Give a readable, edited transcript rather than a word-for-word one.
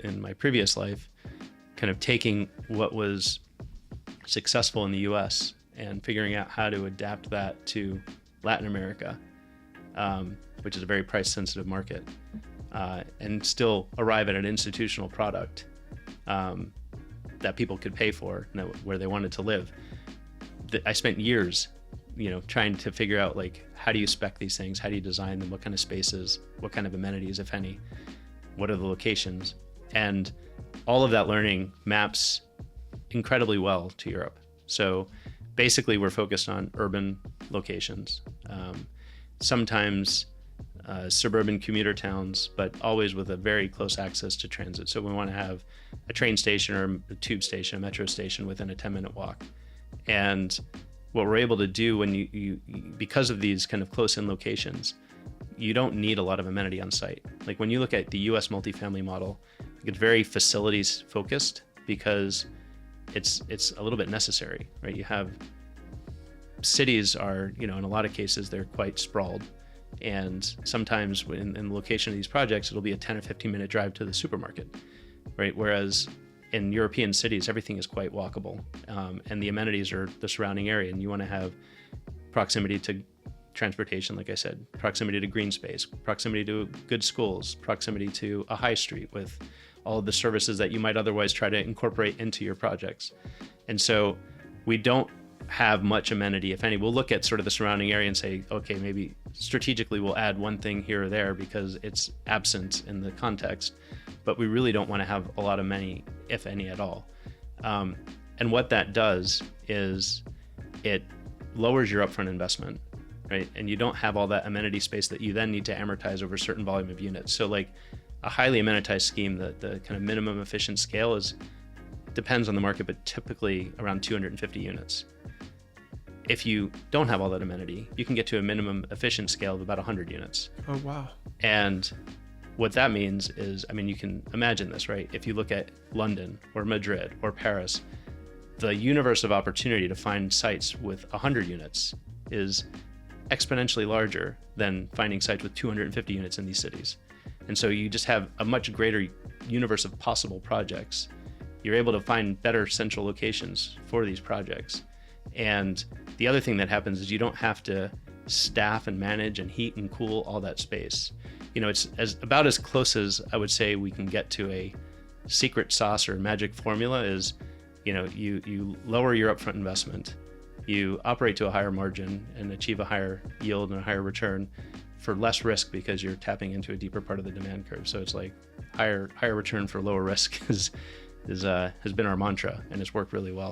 in my previous life, kind of taking what was successful in the US and figuring out how to adapt that to Latin America, which is a very price sensitive market, and still arrive at an institutional product that people could pay for, where they wanted to live. I spent years, trying to figure out, like, how do you spec these things? How do you design them? What kind of spaces? What kind of amenities, if any? What are the locations? And all of that learning maps incredibly well to Europe. So basically, we're focused on urban locations, sometimes suburban commuter towns, but always with a very close access to transit. So we want to have a train station or a tube station, a metro station within a 10-minute walk. And what we're able to do when you because of these kind of close-in locations, you don't need a lot of amenity on site. Like when you look at the US multifamily model, it's very facilities focused because it's a little bit necessary, right? You have cities are, in a lot of cases, they're quite sprawled. And sometimes in the location of these projects, it'll be a 10 or 15-minute drive to the supermarket, right? Whereas in European cities, everything is quite walkable, and the amenities are the surrounding area, and you want to have proximity to transportation, like I said, proximity to green space, proximity to good schools, proximity to a high street with all of the services that you might otherwise try to incorporate into your projects. And so we don't have much amenity, if any. We'll look at sort of the surrounding area and say, okay, maybe strategically we'll add one thing here or there because it's absent in the context, but we really don't want to have a lot of many, if any at all. And what that does is it lowers your upfront investment, right? And you don't have all that amenity space that you then need to amortize over a certain volume of units. So like a highly amenitized scheme, the kind of minimum efficient scale depends on the market, but typically around 250 units. If you don't have all that amenity, you can get to a minimum efficient scale of about 100 units. Oh, wow. And what that means is, you can imagine this, right? If you look at London or Madrid or Paris, the universe of opportunity to find sites with 100 units is exponentially larger than finding sites with 250 units in these cities. And so you just have a much greater universe of possible projects. You're able to find better central locations for these projects. And the other thing that happens is you don't have to staff and manage and heat and cool all that space. It's about as close as I would say we can get to a secret sauce or magic formula is, you lower your upfront investment, you operate to a higher margin and achieve a higher yield and a higher return for less risk because you're tapping into a deeper part of the demand curve. So it's like higher return for lower risk has been our mantra, and it's worked really well.